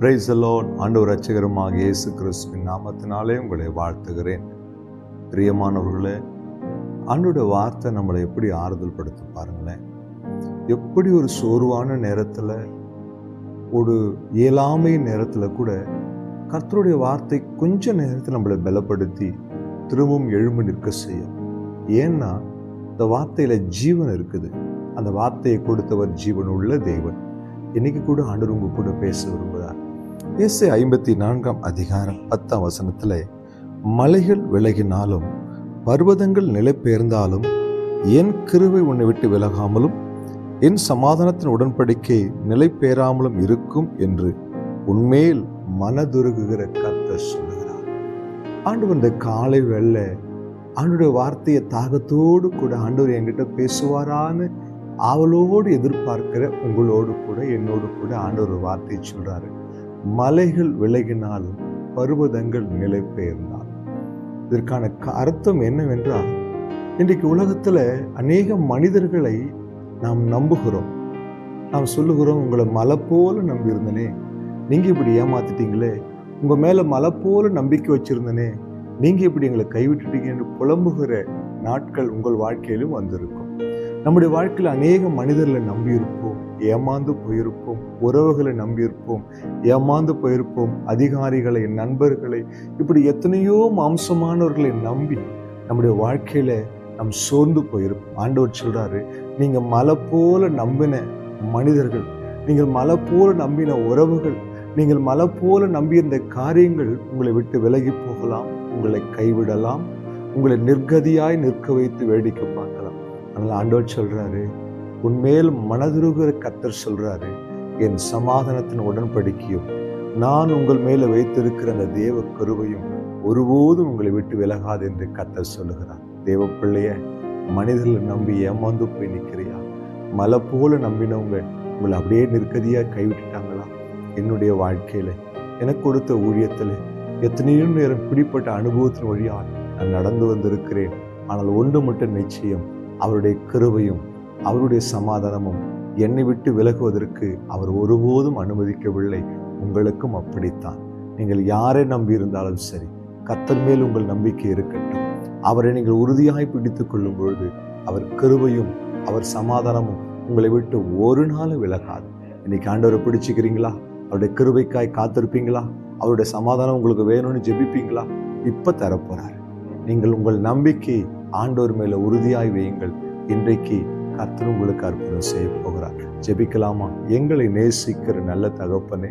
Praise the Lord. ஆண்டவர் இரட்சகருமாக இயேசு கிறிஸ்துவின் நாமத்தினாலே உங்களை வாழ்த்துகிறேன். பிரியமானவர்களே, ஆண்டோட வார்த்தை நம்மளை எப்படி ஆறுதல் படுத்து பாருங்களேன். எப்படி ஒரு சோர்வான நேரத்தில், ஒரு இயலாமை நேரத்தில் கூட கர்த்தருடைய வார்த்தை கொஞ்ச நேரத்தில் நம்மளை பலப்படுத்தி திரும்பவும் எழும்பி நிற்க செய்யும். ஏன்னா இந்த வார்த்தையில ஜீவன் இருக்குது. அந்த வார்த்தையை கொடுத்தவர் ஜீவன் உள்ள தேவன். இன்னைக்கு கூட ஆண்டவர் உங்க கூட பேச விரும்புகிறார். ஏசாயா 54 அதிகாரம் 10 மலைகள் விலகினாலும் பர்வதங்கள் நிலை பெயர்ந்தாலும் என் கிருபை உன்னை விட்டு விலகாமலும் என் சமாதானத்தின் உடன்படிக்கை நிலை பெயராமலும் இருக்கும் என்று உன்மேல் மனதுருகுகிற கர்த்தர் சொல்லுகிறார். ஆண்டவர் இந்த காலை வேளை ஆண்டவருடைய வார்த்தையை தாகத்தோடு கூட ஆண்டவர் என்கிட்ட பேசுவாரான்னு ஆவலோடு எதிர்பார்க்கிற உங்களோடு கூட என்னோடு கூட ஆண்டவர் வார்த்தையை சொல்றாரு. மலைகள் விலகினாலும் பர்வதங்கள் நிலை பெயர்ந்தாலும். இதற்கான அர்த்தம் என்னவென்றால், இன்றைக்கு உலகத்துல அநேக மனிதர்களை நாம் நம்புகிறோம். நாம் சொல்லுகிறோம், உங்களை மலை போல நம்பி இருந்தனே, நீங்க இப்படி ஏமாத்திட்டீங்களே, உங்க மேல மலை போல நம்பிக்கை வச்சிருந்தனே, நீங்க இப்படி எங்களை கைவிட்டுட்டீங்க என்று புலம்புகிற நாட்கள் உங்கள் வாழ்க்கையிலும் வந்திருக்கும். நம்முடைய வாழ்க்கையில் அநேக மனிதர்களை நம்பியிருப்போம், ஏமாந்து போயிருப்போம், உறவுகளை நம்பியிருப்போம், ஏமாந்து போயிருப்போம், அதிகாரிகளை, நண்பர்களை, இப்படி எத்தனையோ மாம்சமானவர்களை நம்பி நம்முடைய வாழ்க்கையில நாம் சோர்ந்து போயிருப்போம். ஆண்டவர் சொல்றாரு, நீங்க மலை போல நம்பின மனிதர்கள், நீங்கள் மலை போல நம்பின உறவுகள், நீங்கள் மலை போல நம்பிய இந்த காரியங்கள் உங்களை விட்டு விலகி போகலாம், உங்களை கைவிடலாம், உங்களை நிர்கதியாய் நிற்க வைத்து வேடிக்கை பார்க்கலாம். அதனால ஆண்டவர் சொல்றாரு, உன்மேல் மனதுருகிற கர்த்தர் சொல்றாரு, என் சமாதானத்தின் உடன்படிக்கையும் நான் உங்கள் மேல வைத்திருக்கிற அந்த தேவ கிருபையும் ஒருபோதும் உங்களை விட்டு விலகாது என்று கர்த்தர் சொல்லுகிறார். தேவ பிள்ளைய, மனிதர்களை நம்பி ஏமாந்து போய் நிற்கிறியா? மலை போல நம்பினவங்க உங்களை அப்படியே நிற்கதியா கைவிட்டுட்டாங்களா? என்னுடைய வாழ்க்கையில எனக்கு கொடுத்த ஊழியத்துல எத்தனையோ நேரம் பிடிப்பட்ட அனுபவத்தின் வழியால் நான் நடந்து வந்திருக்கிறேன். ஆனால் ஒன்று மட்டும் நிச்சயம், அவருடைய கிருபையும் அவருடைய சமாதானமும் என்னை விட்டு விலகுவதற்கு அவர் ஒருபோதும் அனுமதிக்கவில்லை. உங்களுக்கும் அப்படித்தான். நீங்கள் யாரை நம்பி இருந்தாலும் சரி, கர்த்தர் மேல் உங்கள் நம்பிக்கை இருக்கட்டும். அவரை நீங்கள் உறுதியாய் பிடித்துக் கொள்ளும் பொழுது அவர் கிருபையும் அவர் சமாதானமும் உங்களை விட்டு ஒரு நாளும் விலகாது. இன்னைக்கு ஆண்டவரை பிடிச்சிக்கிறீங்களா? அவருடைய கிருபைக்காய் காத்திருப்பீங்களா? அவருடைய சமாதானம் உங்களுக்கு வேணும்னு ஜெபிப்பீங்களா? இப்ப தரப்போறாரு. நீங்கள் உங்கள் நம்பிக்கை ஆண்டவர் மேல உறுதியாய் வையுங்கள். இன்றைக்கு கர்த்தர் உங்களுக்கு அற்புதம் செய்ய போகிறார். ஜெபிக்கலாமா? எங்களை நேசிக்கிற நல்ல தகப்பனே,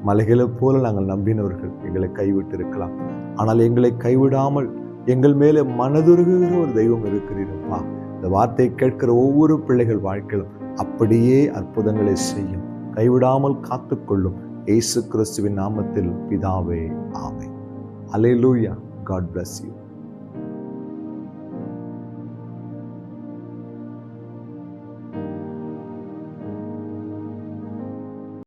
மலைகளை போல நாங்கள் நம்பினவர்கள் எங்களை கைவிட்டு இருக்கலாம். ஆனால் எங்களை கைவிடாமல் எங்கள் மேலே மனதுருகுகிற ஒரு தெய்வம் இருக்கிறீரப்பா. இந்த வார்த்தையை கேட்கிற ஒவ்வொரு பிள்ளைகள் வாழ்க்கையிலும் அப்படியே அற்புதங்களை செய்யும். கைவிடாமல் காத்துக்கொள்ளும். இயேசு கிறிஸ்துவின் நாமத்தில் பிதாவே, ஆமென். அல்லேலூயா. God bless you.